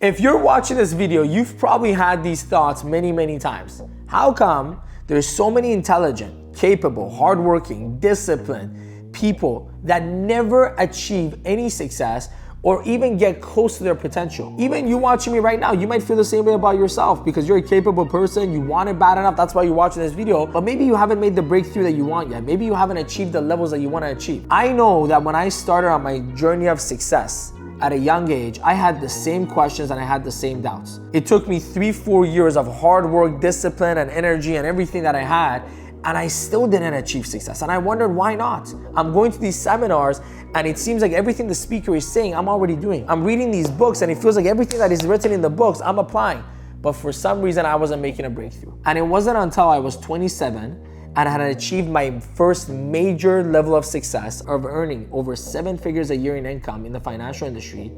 If you're watching this video, you've probably had these thoughts many times. How come there's so many intelligent, capable, hardworking, disciplined people that never achieve any success or even get close to their potential? Even you watching me right now, you might feel the same way about yourself because you're a capable person, you want it bad enough, that's why you're watching this video, but maybe you haven't made the breakthrough that you want yet. Maybe you haven't achieved the levels that you want to achieve. I know that when I started on my journey of success, at a young age, I had the same questions and I had the same doubts. It took me 3-4 years of hard work, discipline, and energy and everything that I had, and I still didn't achieve success. And I wondered why not? I'm going to these seminars and it seems like everything the speaker is saying, I'm already doing. I'm reading these books and it feels like everything that is written in the books, I'm applying. But for some reason, I wasn't making a breakthrough. And it wasn't until I was 27 and I had achieved my first major level of success of earning over 7 figures a year in income in the financial industry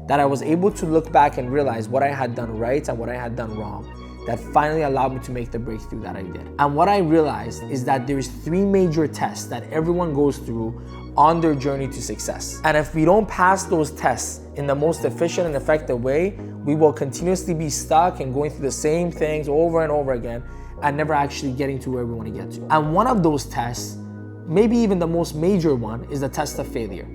that I was able to look back and realize what I had done right and what I had done wrong that finally allowed me to make the breakthrough that I did. And what I realized is that there's 3 major tests that everyone goes through on their journey to success. And if we don't pass those tests in the most efficient and effective way, we will continuously be stuck and going through the same things over and over again and never actually getting to where we want to get to. And one of those tests, maybe even the most major one, is the test of failure.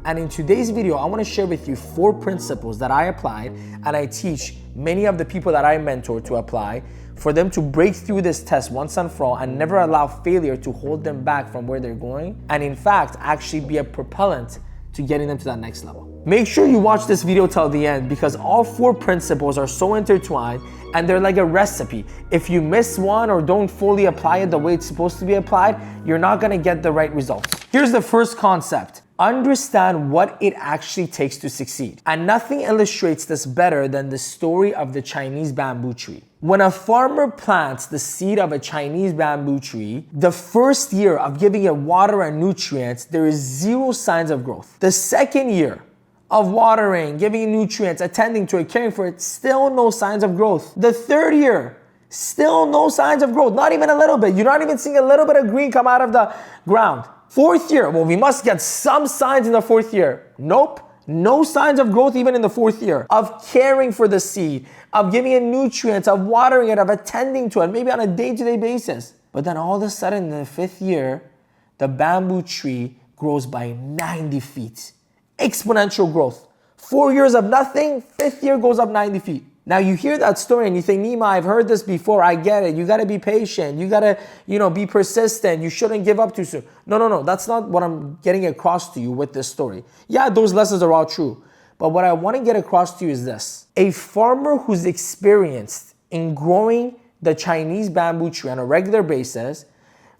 And in today's video, I want to share with you 4 principles that I applied and I teach many of the people that I mentor to apply for them to break through this test once and for all and never allow failure to hold them back from where they're going, and in fact, actually be a propellant to getting them to that next level. Make sure you watch this video till the end because all 4 principles are so intertwined and they're like a recipe. If you miss one or don't fully apply it the way it's supposed to be applied, you're not gonna get the right results. Here's the first concept. Understand what it actually takes to succeed. And nothing illustrates this better than the story of the Chinese bamboo tree. When a farmer plants the seed of a Chinese bamboo tree, the first year of giving it water and nutrients, there is 0 signs of growth. The second year of watering, giving it nutrients, attending to it, caring for it, still no signs of growth. The third year, still no signs of growth, not even a little bit. You're not even seeing a little bit of green come out of the ground. Fourth year, well, we must get some signs in the 4th year. Nope. No signs of growth even in the 4th year, of caring for the seed, of giving it nutrients, of watering it, of attending to it, maybe on a day-to-day basis. But then all of a sudden in the 5th year, the bamboo tree grows by 90 feet. Exponential growth. 4 years of nothing, 5th year goes up 90 feet. Now you hear that story and you think, Nima, I've heard this before, I get it. You gotta be patient. You gotta, be persistent. You shouldn't give up too soon. No. That's not what I'm getting across to you with this story. Yeah, those lessons are all true. But what I wanna get across to you is this. A farmer who's experienced in growing the Chinese bamboo tree on a regular basis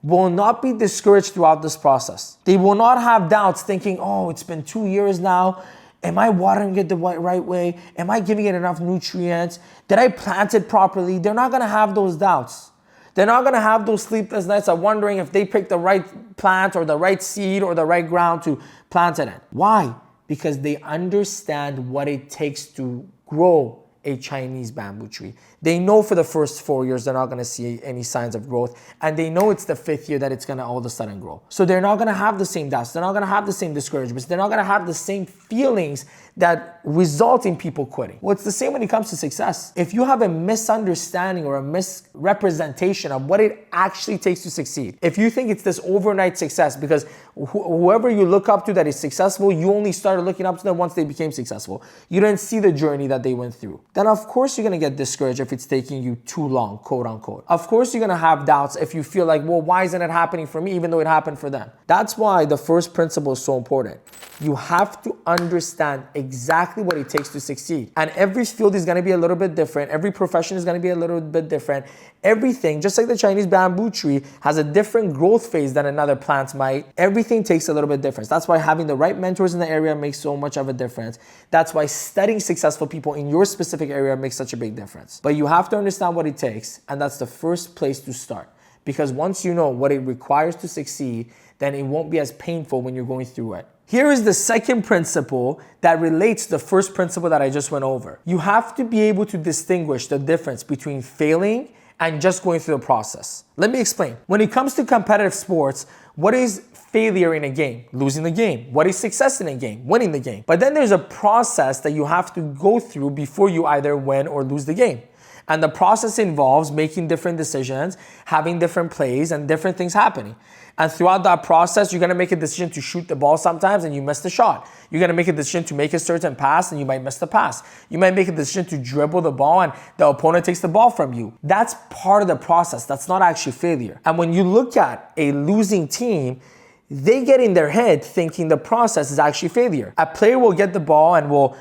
will not be discouraged throughout this process. They will not have doubts thinking, oh, it's been 2 years now. Am I watering it the right way? Am I giving it enough nutrients? Did I plant it properly? They're not gonna have those doubts. They're not gonna have those sleepless nights of wondering if they picked the right plant or the right seed or the right ground to plant it in. Why? Because they understand what it takes to grow a Chinese bamboo tree. They know for the first 4 years they're not gonna see any signs of growth, and they know it's the 5th year that it's gonna all of a sudden grow. So they're not gonna have the same doubts, they're not gonna have the same discouragements, they're not gonna have the same feelings that result in people quitting. Well, it's the same when it comes to success. If you have a misunderstanding or a misrepresentation of what it actually takes to succeed, if you think it's this overnight success because whoever you look up to that is successful, you only started looking up to them once they became successful. You didn't see the journey that they went through. Then of course you're gonna get discouraged if it's taking you too long, quote unquote. Of course you're gonna have doubts if you feel like, well, why isn't it happening for me even though it happened for them? That's why the first principle is so important. You have to understand exactly what it takes to succeed. And every field is gonna be a little bit different. Every profession is gonna be a little bit different. Everything, just like the Chinese bamboo tree has a different growth phase than another plant might, everything takes a little bit different. That's why having the right mentors in the area makes so much of a difference. That's why studying successful people in your specific area makes such a big difference. But you have to understand what it takes, and that's the first place to start. Because once you know what it requires to succeed, then it won't be as painful when you're going through it. Here is the second principle that relates to the first principle that I just went over. You have to be able to distinguish the difference between failing and just going through the process. Let me explain. When it comes to competitive sports, what is failure in a game? Losing the game. What is success in a game? Winning the game. But then there's a process that you have to go through before you either win or lose the game. And the process involves making different decisions, having different plays, and different things happening. And throughout that process, you're gonna make a decision to shoot the ball sometimes and you miss the shot. You're gonna make a decision to make a certain pass and you might miss the pass. You might make a decision to dribble the ball and the opponent takes the ball from you. That's part of the process. That's not actually failure. And when you look at a losing team, they get in their head thinking the process is actually failure. A player will get the ball and will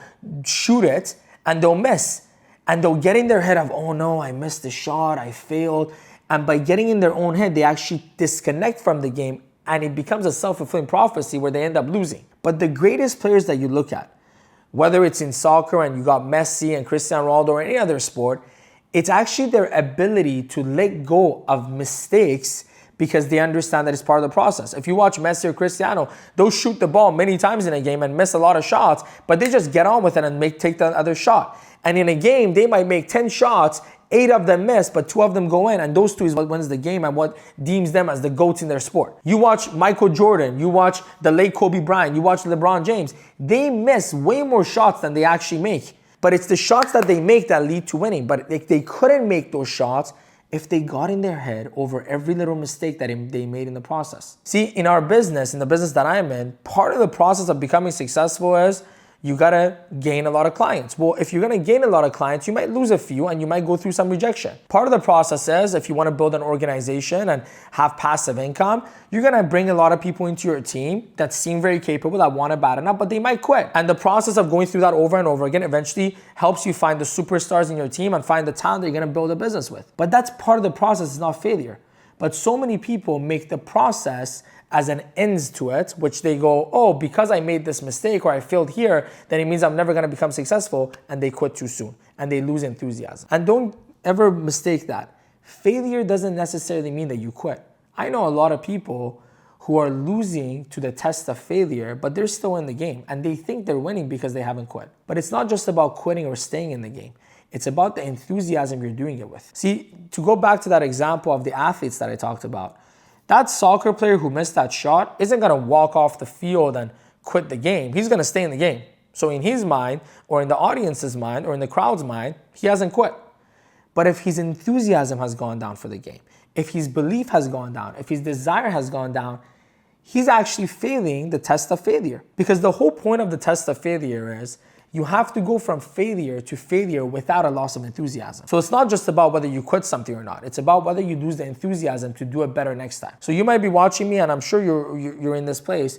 shoot it and they'll miss. And they'll get in their head of, oh no, I missed the shot, I failed. And by getting in their own head, they actually disconnect from the game and it becomes a self-fulfilling prophecy where they end up losing. But the greatest players that you look at, whether it's in soccer and you got Messi and Cristiano Ronaldo or any other sport, it's actually their ability to let go of mistakes because they understand that it's part of the process. If you watch Messi or Cristiano, they'll shoot the ball many times in a game and miss a lot of shots, but they just get on with it and take the other shot. And in a game, they might make 10 shots, 8 of them miss, but 2 of them go in, and those 2 is what wins the game and what deems them as the GOATs in their sport. You watch Michael Jordan, you watch the late Kobe Bryant, you watch LeBron James, they miss way more shots than they actually make. But it's the shots that they make that lead to winning. But they couldn't make those shots if they got in their head over every little mistake that they made in the process. See, in our business, in the business that I'm in, part of the process of becoming successful is you gotta gain a lot of clients. Well, if you're gonna gain a lot of clients, you might lose a few and you might go through some rejection. Part of the process is if you wanna build an organization and have passive income, you're gonna bring a lot of people into your team that seem very capable, that want it bad enough, but they might quit. And the process of going through that over and over again eventually helps you find the superstars in your team and find the talent that you're gonna build a business with. But that's part of the process, it's not failure. But so many people make the process as an ends to it, which they go, oh, because I made this mistake or I failed here, then it means I'm never gonna become successful, and they quit too soon and they lose enthusiasm. And don't ever mistake that. Failure doesn't necessarily mean that you quit. I know a lot of people who are losing to the test of failure, but they're still in the game and they think they're winning because they haven't quit. But it's not just about quitting or staying in the game. It's about the enthusiasm you're doing it with. See, to go back to that example of the athletes that I talked about, that soccer player who missed that shot isn't gonna walk off the field and quit the game. He's gonna stay in the game. So in his mind, or in the audience's mind, or in the crowd's mind, he hasn't quit. But if his enthusiasm has gone down for the game, if his belief has gone down, if his desire has gone down, he's actually failing the test of failure. Because the whole point of the test of failure is you have to go from failure to failure without a loss of enthusiasm. So it's not just about whether you quit something or not. It's about whether you lose the enthusiasm to do it better next time. So you might be watching me, and I'm sure you're in this place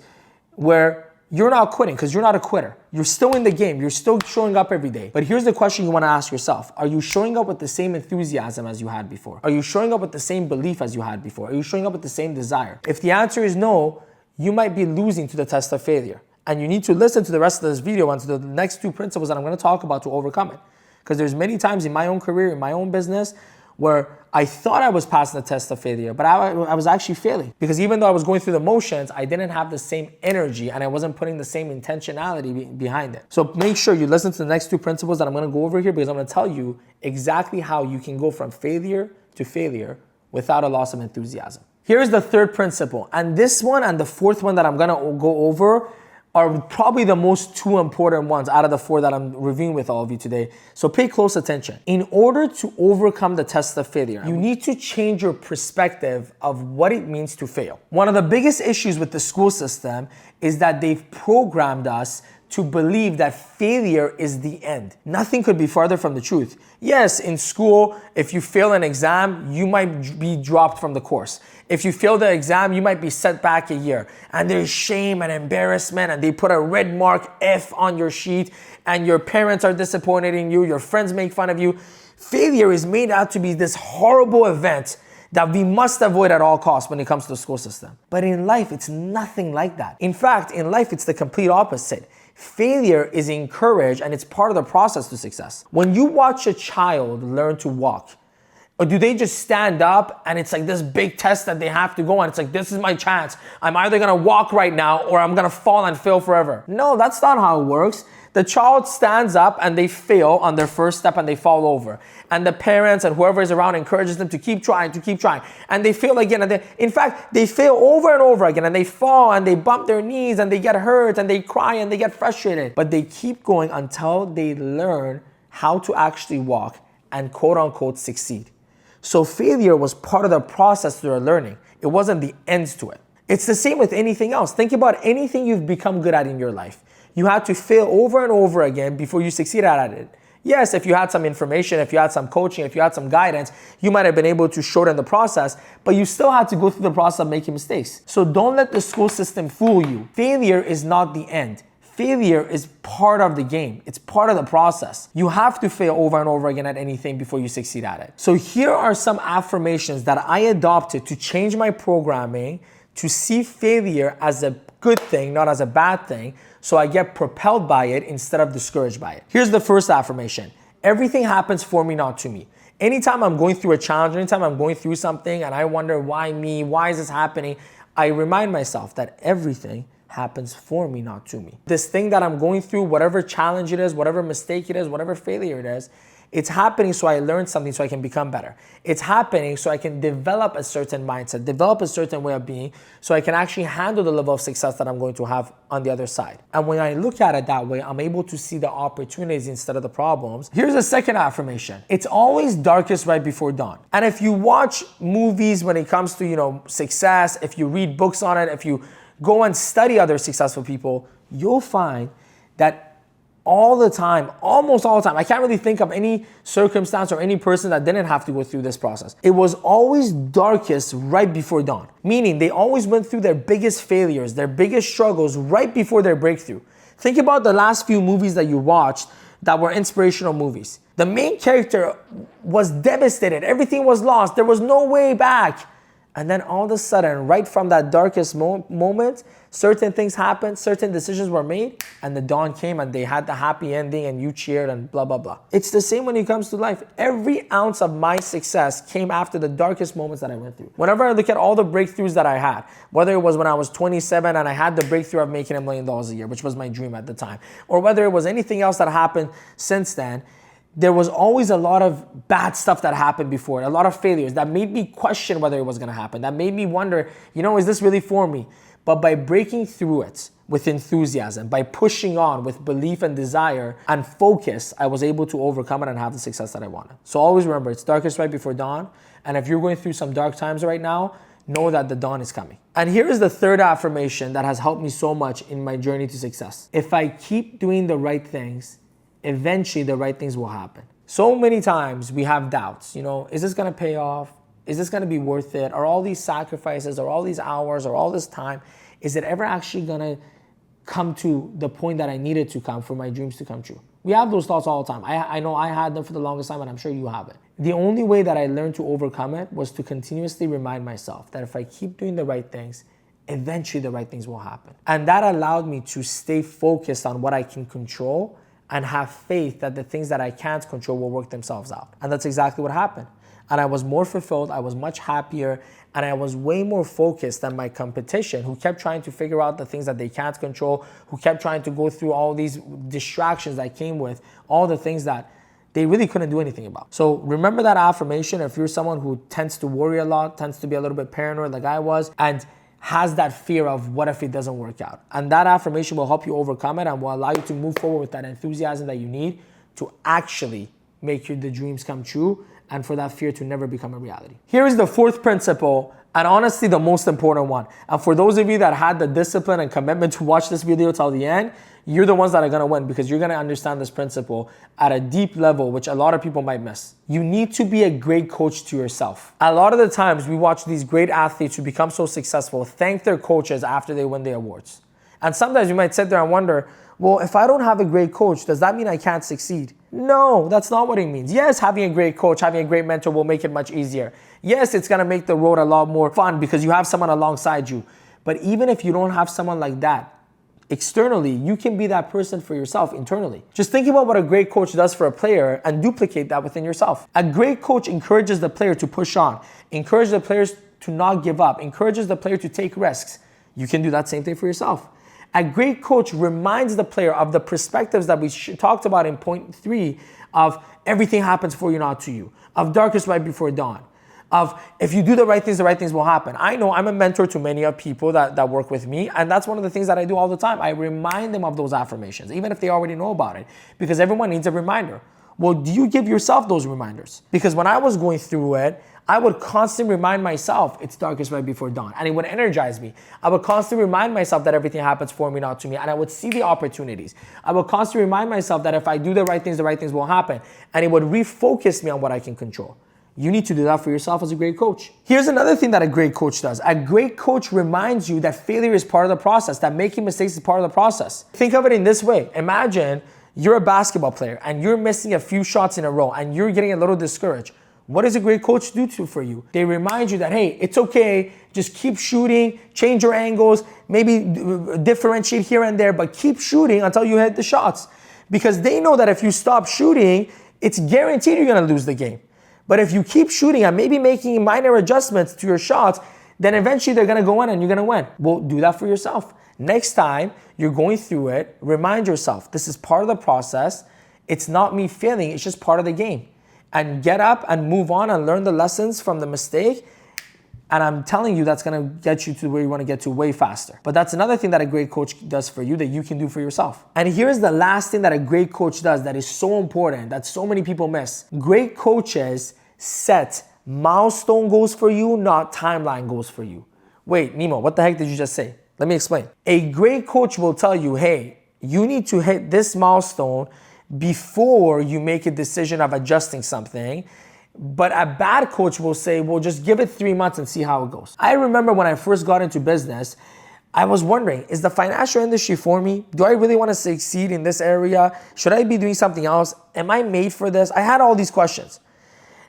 where you're not quitting because you're not a quitter. You're still in the game. You're still showing up every day. But here's the question you want to ask yourself. Are you showing up with the same enthusiasm as you had before? Are you showing up with the same belief as you had before? Are you showing up with the same desire? If the answer is no, you might be losing to the test of failure. And you need to listen to the rest of this video and to the next 2 principles that I'm going to talk about to overcome it. Because there's many times in my own career, in my own business, where I thought I was passing the test of failure, but I was actually failing. Because even though I was going through the motions, I didn't have the same energy and I wasn't putting the same intentionality behind it. So make sure you listen to the next 2 principles that I'm going to go over here, because I'm going to tell you exactly how you can go from failure to failure without a loss of enthusiasm. Here's the 3rd principle. And this one and the 4th one that I'm going to go over are probably the most 2 important ones out of the 4 that I'm reviewing with all of you today. So pay close attention. In order to overcome the test of failure, you need to change your perspective of what it means to fail. One of the biggest issues with the school system is that they've programmed us to believe that failure is the end. Nothing could be farther from the truth. Yes, in school, if you fail an exam, you might be dropped from the course. If you fail the exam, you might be set back a year. And there's shame and embarrassment, and they put a red mark F on your sheet, and your parents are disappointed in you, your friends make fun of you. Failure is made out to be this horrible event that we must avoid at all costs when it comes to the school system. But in life, it's nothing like that. In fact, in life, it's the complete opposite. Failure is encouraged, and it's part of the process to success. When you watch a child learn to walk, or do they just stand up and it's like this big test that they have to go on? It's like, this is my chance. I'm either gonna walk right now or I'm gonna fall and fail forever. No, that's not how it works. The child stands up and they fail on their first step and they fall over. And the parents and whoever is around encourages them to keep trying, And they fail again. And in fact, they fail over and over again, and they fall and they bump their knees and they get hurt and they cry and they get frustrated. But they keep going until they learn how to actually walk and quote unquote succeed. So failure was part of the process to their learning. It wasn't the end to it. It's the same with anything else. Think about anything you've become good at in your life. You had to fail over and over again before you succeeded at it. Yes, if you had some information, if you had some coaching, if you had some guidance, you might have been able to shorten the process, but you still had to go through the process of making mistakes. So don't let the school system fool you. Failure is not the end. Failure is part of the game. It's part of the process. You have to fail over and over again at anything before you succeed at it. So here are some affirmations that I adopted to change my programming, to see failure as a good thing, not as a bad thing, so I get propelled by it instead of discouraged by it. Here's the first affirmation. Everything happens for me, not to me. Anytime I'm going through a challenge, anytime I'm going through something and I wonder why me, why is this happening, I remind myself that everything happens for me, not to me. This thing that I'm going through, whatever challenge it is, whatever mistake it is, whatever failure it is, it's happening so I learn something so I can become better. It's happening so I can develop a certain mindset, develop a certain way of being, so I can actually handle the level of success that I'm going to have on the other side. And when I look at it that way, I'm able to see the opportunities instead of the problems. Here's a second affirmation. It's always darkest right before dawn. And if you watch movies when it comes to, success, if you read books on it, if you go and study other successful people, you'll find that all the time, almost all the time, I can't really think of any circumstance or any person that didn't have to go through this process. It was always darkest right before dawn, meaning they always went through their biggest failures, their biggest struggles right before their breakthrough. Think about the last few movies that you watched that were inspirational movies. The main character was devastated. Everything was lost. There was no way back. And then all of a sudden, right from that darkest moment, certain things happened, certain decisions were made, and the dawn came and they had the happy ending and you cheered and blah, blah, blah. It's the same when it comes to life. Every ounce of my success came after the darkest moments that I went through. Whenever I look at all the breakthroughs that I had, whether it was when I was 27 and I had the breakthrough of making $1 million a year, which was my dream at the time, or whether it was anything else that happened since then, there was always a lot of bad stuff that happened before, a lot of failures that made me question whether it was going to happen, that made me wonder, is this really for me? But by breaking through it with enthusiasm, by pushing on with belief and desire and focus, I was able to overcome it and have the success that I wanted. So always remember, it's darkest right before dawn. And if you're going through some dark times right now, know that the dawn is coming. And here is the third affirmation that has helped me so much in my journey to success. If I keep doing the right things, eventually the right things will happen. So many times we have doubts, is this gonna pay off? Is this gonna be worth it? Are all these sacrifices, or all these hours, or all this time, is it ever actually gonna come to the point that I needed to come for my dreams to come true? We have those thoughts all the time. I know I had them for the longest time, and I'm sure you have it. The only way that I learned to overcome it was to continuously remind myself that if I keep doing the right things, eventually the right things will happen. And that allowed me to stay focused on what I can control and have faith that the things that I can't control will work themselves out. And that's exactly what happened. And I was more fulfilled, I was much happier, and I was way more focused than my competition, who kept trying to figure out the things that they can't control, who kept trying to go through all these distractions that came with all the things that they really couldn't do anything about. So remember that affirmation. If you're someone who tends to worry a lot, tends to be a little bit paranoid like I was, and has that fear of what if it doesn't work out. And that affirmation will help you overcome it and will allow you to move forward with that enthusiasm that you need to actually make the dreams come true and for that fear to never become a reality. Here is the fourth principle, and honestly the most important one. And for those of you that had the discipline and commitment to watch this video till the end, you're the ones that are gonna win, because you're gonna understand this principle at a deep level, which a lot of people might miss. You need to be a great coach to yourself. A lot of the times we watch these great athletes who become so successful thank their coaches after they win the awards. And sometimes you might sit there and wonder, well, if I don't have a great coach, does that mean I can't succeed? No, that's not what it means. Yes, having a great coach, having a great mentor will make it much easier. Yes, it's gonna make the road a lot more fun because you have someone alongside you. But even if you don't have someone like that, externally, you can be that person for yourself internally. Just think about what a great coach does for a player and duplicate that within yourself. A great coach encourages the player to push on, encourages the players to not give up, encourages the player to take risks. You can do that same thing for yourself. A great coach reminds the player of the perspectives that we talked about in point 3 of everything happens for you, not to you, of darkest right before dawn, of if you do the right things will happen. I know I'm a mentor to many of people that work with me, and that's one of the things that I do all the time. I remind them of those affirmations, even if they already know about it, because everyone needs a reminder. Well, do you give yourself those reminders? Because when I was going through it, I would constantly remind myself it's darkest right before dawn, and it would energize me. I would constantly remind myself that everything happens for me, not to me, and I would see the opportunities. I would constantly remind myself that if I do the right things will happen, and it would refocus me on what I can control. You need to do that for yourself as a great coach. Here's another thing that a great coach does. A great coach reminds you that failure is part of the process, that making mistakes is part of the process. Think of it in this way. Imagine you're a basketball player and you're missing a few shots in a row and you're getting a little discouraged. What does a great coach do for you? They remind you that, hey, it's okay, just keep shooting, change your angles, maybe differentiate here and there, but keep shooting until you hit the shots. Because they know that if you stop shooting, it's guaranteed you're gonna lose the game. But if you keep shooting and maybe making minor adjustments to your shots, then eventually they're gonna go in and you're gonna win. Well, do that for yourself. Next time you're going through it, remind yourself, this is part of the process. It's not me failing, it's just part of the game. And get up and move on and learn the lessons from the mistake. And I'm telling you, that's gonna get you to where you wanna get to way faster. But that's another thing that a great coach does for you that you can do for yourself. And here's the last thing that a great coach does that is so important, that so many people miss. Great coaches set milestone goals for you, not timeline goals for you. Wait, Nima, what the heck did you just say? Let me explain. A great coach will tell you, hey, you need to hit this milestone before you make a decision of adjusting something. But a bad coach will say, well, just give it 3 months and see how it goes. I remember when I first got into business, I was wondering, is the financial industry for me? Do I really want to succeed in this area? Should I be doing something else? Am I made for this? I had all these questions.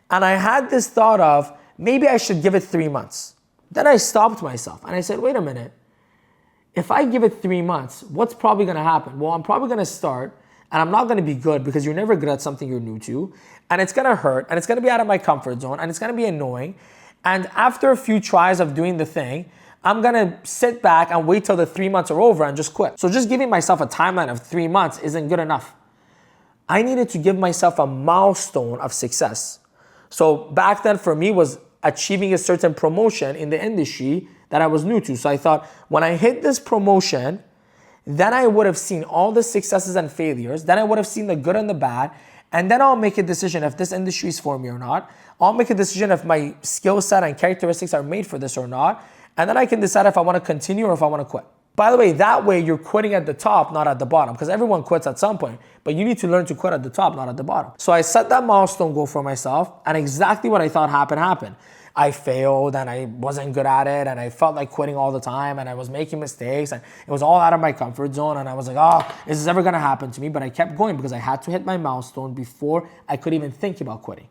And I had this thought of, maybe I should give it 3 months. Then I stopped myself and I said, wait a minute. If I give it 3 months, what's probably going to happen? Well, I'm probably going to start and I'm not going to be good because you're never good at something you're new to. And it's going to hurt and it's going to be out of my comfort zone and it's going to be annoying. And after a few tries of doing the thing, I'm going to sit back and wait till the 3 months are over and just quit. So just giving myself a timeline of 3 months isn't good enough. I needed to give myself a milestone of success. So back then for me was achieving a certain promotion in the industry that I was new to. So I thought when I hit this promotion, then I would have seen all the successes and failures. Then I would have seen the good and the bad. And then I'll make a decision if this industry is for me or not. I'll make a decision if my skill set and characteristics are made for this or not. And then I can decide if I want to continue or if I want to quit. By the way, that way you're quitting at the top, not at the bottom, because everyone quits at some point, but you need to learn to quit at the top, not at the bottom. So I set that milestone goal for myself, and exactly what I thought happened. I failed and I wasn't good at it and I felt like quitting all the time and I was making mistakes and it was all out of my comfort zone and I was like, oh, is this ever gonna happen to me? But I kept going because I had to hit my milestone before I could even think about quitting.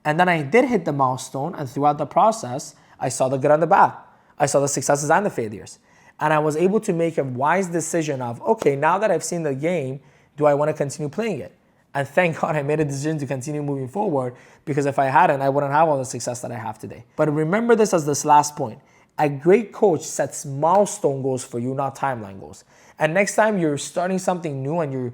And then I did hit the milestone, and throughout the process, I saw the good and the bad. I saw the successes and the failures. And I was able to make a wise decision of, okay, now that I've seen the game, do I want to continue playing it? And thank God I made a decision to continue moving forward, because if I hadn't, I wouldn't have all the success that I have today. But remember this as this last point. A great coach sets milestone goals for you, not timeline goals. And next time you're starting something new and you're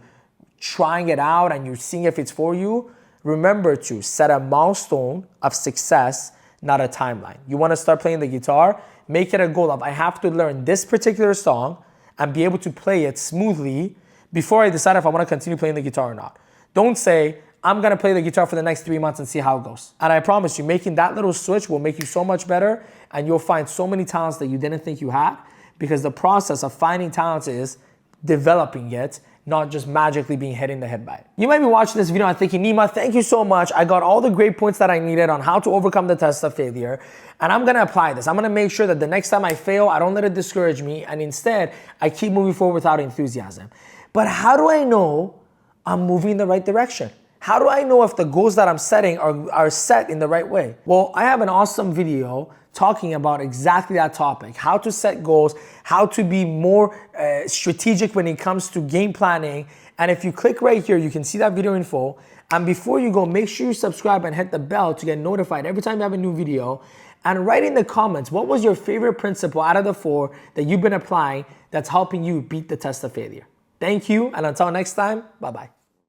trying it out and you're seeing if it's for you, remember to set a milestone of success, not a timeline. You want to start playing the guitar? Make it a goal of, I have to learn this particular song and be able to play it smoothly before I decide if I want to continue playing the guitar or not. Don't say, I'm going to play the guitar for the next 3 months and see how it goes. And I promise you, making that little switch will make you so much better, and you'll find so many talents that you didn't think you had, because the process of finding talents is developing it, not just magically being hit in the head by it. You might be watching this video and thinking, Nima, thank you so much. I got all the great points that I needed on how to overcome the test of failure, and I'm going to apply this. I'm going to make sure that the next time I fail, I don't let it discourage me, and instead, I keep moving forward without enthusiasm. But how do I know I'm moving in the right direction? How do I know if the goals that I'm setting are set in the right way? Well, I have an awesome video talking about exactly that topic, how to set goals, how to be more strategic when it comes to game planning. And if you click right here, you can see that video in full. And before you go, make sure you subscribe and hit the bell to get notified every time you have a new video. And write in the comments, what was your favorite principle out of the 4 that you've been applying that's helping you beat the test of failure? Thank you, and until next time, bye-bye.